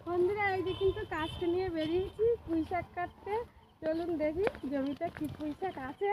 বন্ধুরা এই যে কিন্তু কাজটা নিয়ে বেরিয়েছি পুঁই শাক কাটতে। চলুন দেখি জমিতে কি পুঁই শাক আছে।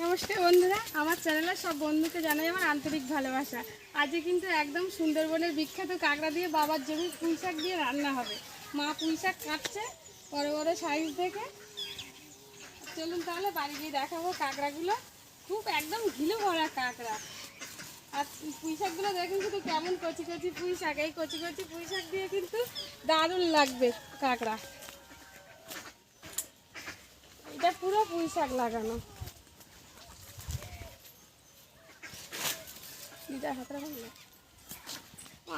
নমস্কার বন্ধুরা, আমার চ্যানেলে সব বন্ধুকে জানাই আমার আন্তরিক ভালোবাসা। আজকে কিন্তু একদম সুন্দরবনের বিখ্যাত কাঁকড়া দিয়ে বাবার জমির পুঁই শাক দিয়ে রান্না হবে। মা পুঁই শাক কাটছে বড় বড় সাইজ থেকে। চলুন তাহলে বাড়ি গিয়ে দেখাবো কাঁকড়াগুলো। খুব একদম ঘিলু ভরা কাঁকড়া। আর পুঁই শাকগুলো দেখুন শুধু কেমন কচি কচি পুঁই শাক। এই কচি কচি পুঁই শাক দিয়ে কিন্তু দারুণ লাগবে কাঁকড়া। এটা পুরো পুঁই শাক লাগানো।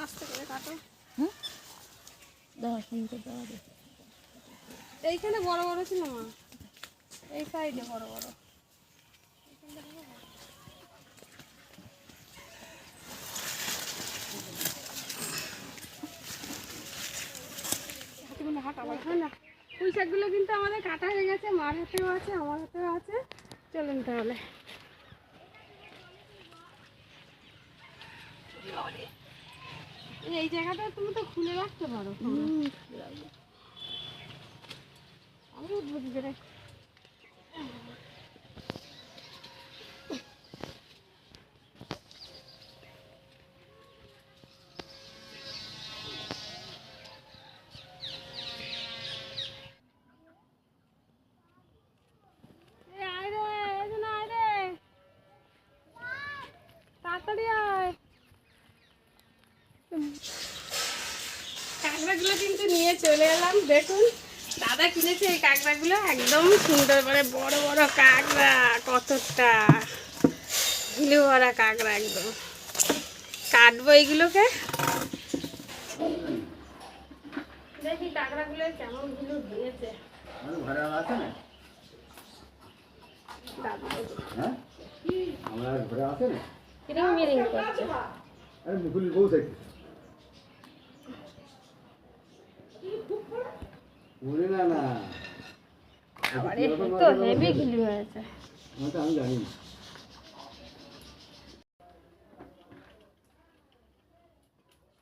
আস্তে করে কাটো। এইখানে বড় বড় ছিল মা, এই সাইডে বড় বড়। পুঁই শাকগুলো কিন্তু আমাদের কাটা হয়ে গেছে, মার হাতেও আছে আমার হাতেও আছে। চলুন তাহলে। এই জায়গাটা তুমি তো খুলে রাখতে পারো। আমি উঠবো কি করে? তাড়াতাড়ি আয়। কাঁকড়াগুলো কিন্তু নিয়ে চলে এলাম। দেখুন দাদা কিনেছে এই কাঁকড়াগুলো, একদম সুন্দর করে বড় বড় কাঁকড়া। কতটা ঘিলু ভরা কাঁকড়া, একদম কাটবো এইগুলোকে। দেখি কাঁকড়াগুলো কেমন ঘিলু ভেঙেছে। কিরকম মিরিং করছে। হেভি ঘিলু হয়েছে। আমি জানি না।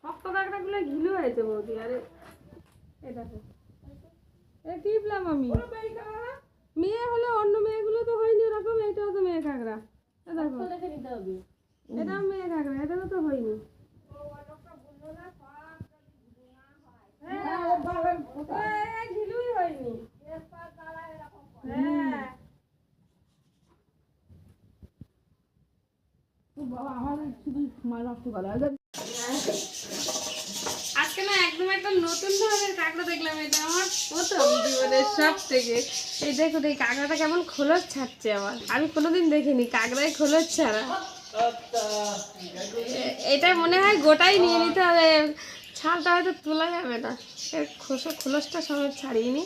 শক্ত কাঁকড়াগুলো ঘিলু হয়েছে বৌদি। আরে এ দেখো, এ টিপলাম আমি। মেয়ে হলে অন্য মেয়েগুলো তো হয়নি ওরকম, এটাও তো মেয়ে কাঁকড়া। দেখো এটাও মেয়ে কাঁকড়া, এটাও তো হয়নি। ঘিলুই হয়নি। হ্যাঁ আজকে না একদম একদম নতুন ধরনের কাঁকড়া দেখলাম। এটা আমার প্রথম জীবনের সব থেকে। এই দেখুন এই কাঁকড়াটা কেমন খোলস ছাড়ছে। আমার আমি কোনোদিন দেখিনি কাঁকড়ায় খোলস ছাড়া। এটা মনে হয় গোটাই নিয়ে নিতে হবে, ছালটা হয়তো তোলা যাবে না। এর খোলসটা সমেত ছাড়িয়ে।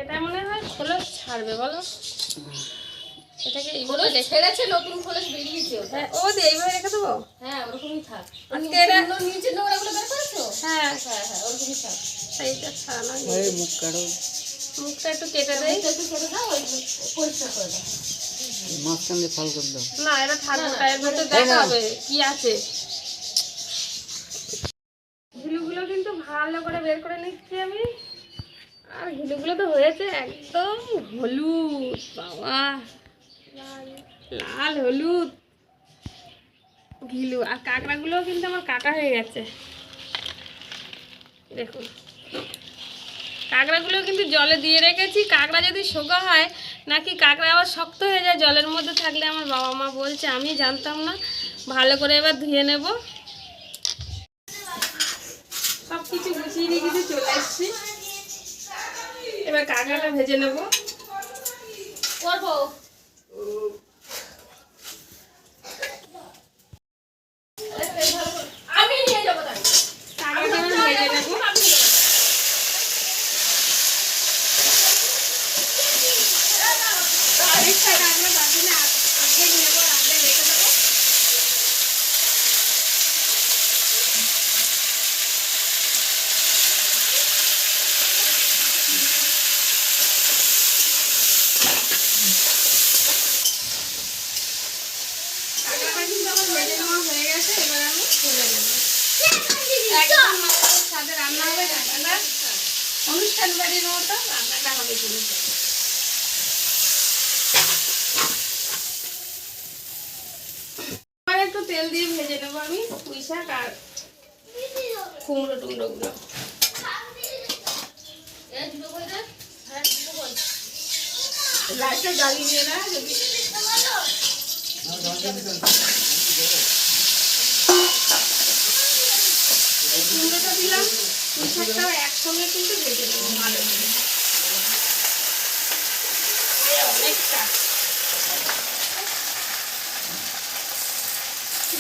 এটা মনে হয় খোলস ছাড়বে, বলো। এটাকে এইভাবে ছেড়েছে, নতুন খোলস বেরিয়েছে। হ্যাঁ ও দে এইভাবে রেখে দেবো। হ্যাঁ ওরকমই থাক। আজকে এটা নিচে নোংরাগুলো বের করেছো? হ্যাঁ হ্যাঁ হ্যাঁ ওরকমই থাক। এইটা ছাড়ানো। এই মুখ কাটো, মুখটা একটু কেটে দেই। একটু কেটে দাও, ওই পরিষ্কার করে দাও। মাঝখান দিয়ে ফাল করে দাও। না এটা থাকবে, এর মধ্যে দেখা হবে কি আছে। ঘিলুগুলো কিন্তু ভালো করে বের করে নিচ্ছি আমি। আর ঘিলুগুলো তো হয়েছে একদম হলুদ, বাবা লাল হলুদ ঘিলু। আর কাঁকড়াগুলো কিন্তু আমার কাটা হয়ে গেছে। দেখুন কাঁকড়াগুলো কিন্তু জলে দিয়ে রেখেছি। কাঁকড়া যদি শোকা হয় নাকি কাঁকড়া আবার শক্ত হয়ে যায় জলের মধ্যে থাকলে, আমার বাবা মা বলছে, আমি জানতাম না। ভালো করে এবার ধুয়ে নেব। সব কিছু গুছিয়ে নিয়ে কিন্তু চলে এসেছি। এবার কাঁকড়াটা ভেজে নেব। করবো ভেজে নেওয়া হয়ে গেছে, এবার আমি তুলে নেব। একদম মাছের সাথে রান্না হবে, রান্নাটা অনুষ্ঠান বাড়ির মতো রান্নাটা হবে কিন্তু। একটু তেল দিয়ে ভেজে নেবো আমি পুঁই শাক আর কুমড়ো টুমড়ো গুলো। লাইটটা জ্বালিয়ে দিয়ে না যদি কুমড়োটা দিলাম, পুঁই শাকটাও একসঙ্গে কিন্তু ভেজে নেবো ভালো করে। অনেকটা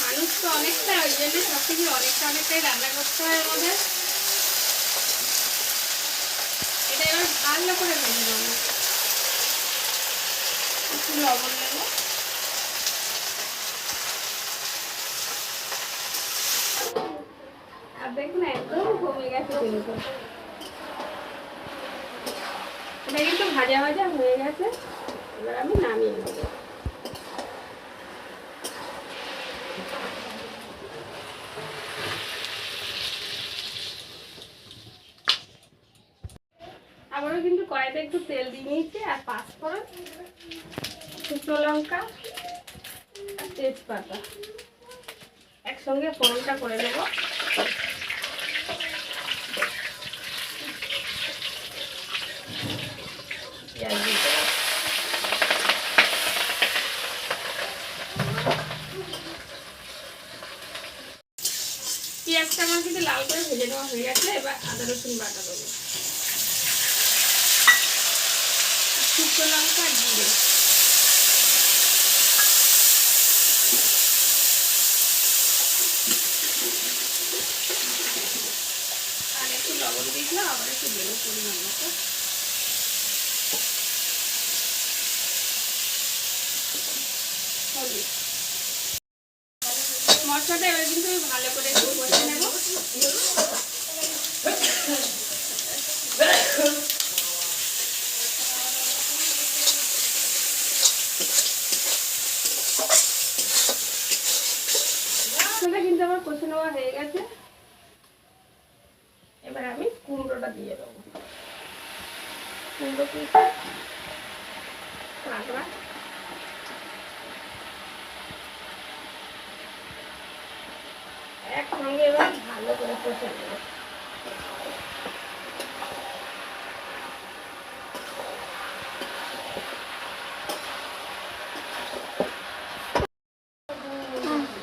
মানুষ তো অনেকটা, ওই জন্য সব কিছু অনেকটাই রান্না করতে হয় আমাদের। এটা এবার ভালো করে ভেজে নেবো, একটু লবণ নেবো। আর দেখুন একদম কমে গেছে কিন্তু, এটা কিন্তু ভাজা ভাজা হয়ে গেছে। এবার আমি নামিয়ে নেবো। আবারও কিন্তু কড়াইতে একটু তেল দিয়ে নিয়েছি, আর পাঁচফোড়ন, শুকনো লঙ্কা আর তেজপাতা একসঙ্গে ফোড়নটা করে নেব। পেঁয়াজ দিতে হবে। পেঁয়াজটা আমার কিন্তু লাল করে ভেজে নেওয়া হয়ে গেছে। এবার আদা রসুন বাটা দেবো, শুকনো লঙ্কা আর জিরে, আর একটু লবণ দিয়েছিলাম, আবার একটু দেবো পরিমাণ মতো। মশলাটা এবার কিন্তু আমি ভালো করে একটু কষে নেব। মশলাটা কিন্তু আমার কষে নেওয়া হয়ে গেছে। এবার আমি কুমড়োটা দিয়ে দেবো, কুমড়ো পিঠে কাঁকড়া একসঙ্গে এবার ভালো করে কষে নেব।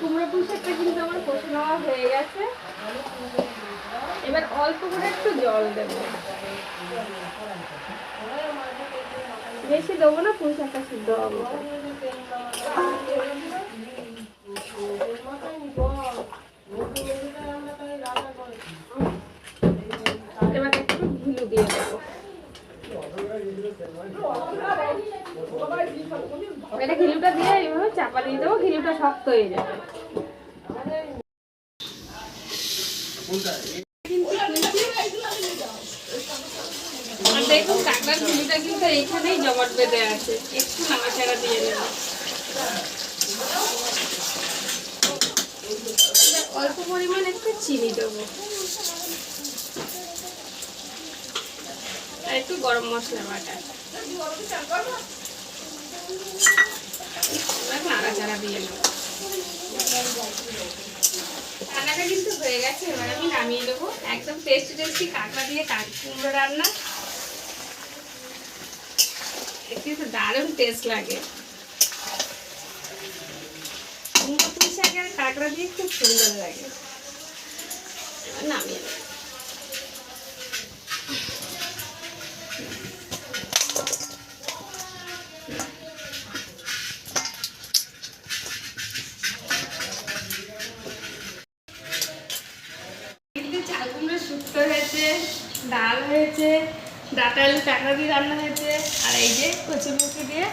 কুমড়ো পুঁইশাকটা কিন্তু আমার কষে নেওয়া হয়ে গেছে। এবার অল্প করে একটু জল দেব, বেশি দেবো না, পুঁইশাকটা সিদ্ধ হবে। এবার একটু ঘিলু দিয়ে দেবো। এটা ঘিলুটা দিয়ে এইভাবে চাপা দিয়ে দেবো, ঘিলুটা শক্ত হয়ে যাবে। আর দেখুন কাঁকড়ার ঘিলুটা কিন্তু এইখানেই জমাট বেঁধে আছে, একটু নাড়াচাড়া দিয়ে নেব। অল্প পরিমাণ একটু চিনি দেবো, আর একটু গরম মশলা বাটা, নাড়াচাড়া দিয়ে নেব। রান্নাটা কিন্তু হয়ে গেছে, এবার আমি নামিয়ে দেবো। একদম টেস্টি কাঁকড়া দিয়ে কুমড়ো রান্না, কিন্তু দারুণ টেস্ট লাগে। কুমড়ো পুঁই শাক আর কাঁকড়া দিয়ে খুব সুন্দর লাগে। নামিয়ে দেবো। চাল কুমড়ো শুক্তো হয়েছে, ডাল হয়েছে, ডাঁটা আলু কাঁকড়া দিয়ে রান্না হয়েছে, আর এই যে কচুরমুখি দিয়ে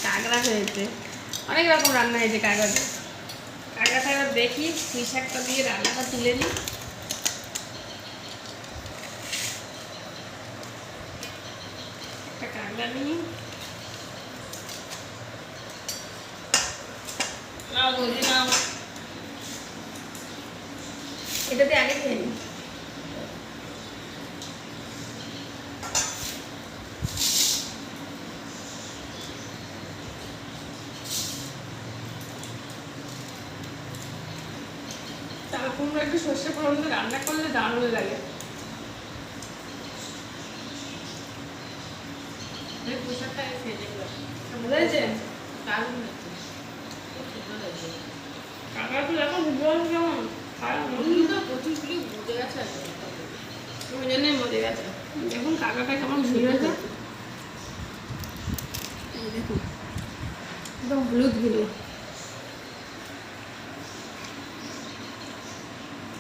কাঁকড়া হয়েছে। অনেক রকম রান্না হয়েছে কাঁকড়া দিয়ে। কাঁকড়াটা এবার দেখি, পুঁই শাকটা দিয়ে রান্নাটা তুলে নিই। একটা কাঁকড়া নিই, নাও বৌদি নাও। এটাতে আগে খেয়ে নিই। চাল কুমড়ো একটু সর্ষে ফোড়ন দিয়ে রান্না করলে দারুণ লাগে। কাকা তো এখন কেমন ওই জন্যই মজে গেছে। দেখুন কাকাটা কেমন ভিড়েছে, দেখুন একদম হলুদ ভিড়ে।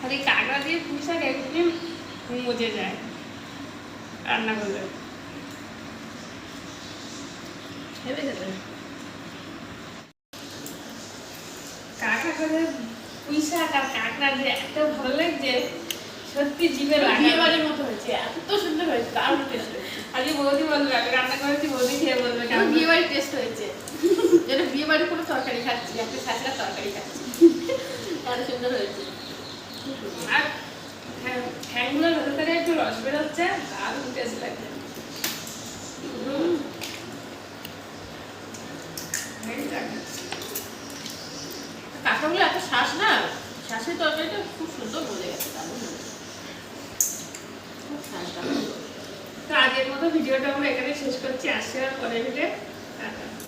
আর এই কাঁকড়া দিয়ে পুঁই শাক একদম মজে যায় রান্না করলে। কাঁকড়া করে পুঁই শাক আর কাঁকড়া দিয়ে এত ভালো লাগছে, সত্যি জিভে বিয়ে বাড়ির মতো হয়েছে, এত সুন্দর হয়েছে, দারুণ টেস্ট হয়েছে। আজকে বৌদি বলবে, আমি রান্না করেছি, বৌদি খেয়ে বলবে কেমন বিয়ে বাড়ির টেস্ট হয়েছে। যেটা বিয়ে বাড়ির কোনো তরকারি খাচ্ছি, একটা শাশুড়ার তরকারি খাচ্ছি, এত সুন্দর হয়েছে। আর ঠ্যাংগুলোর ভেতর থেকে একটু রস বেরোচ্ছে, দারুণ টেস্ট লাগছে। কাঁকড়াগুলো এত শ্বাস না, শ্বাসের তরকারিটা খুব সুন্দর বোঝা গেছে, দারুণ খুব শ্বাস। তো আজকের মতো ভিডিওটা আমরা এখানে শেষ করছি, আসছে আর পরের ভিডিও।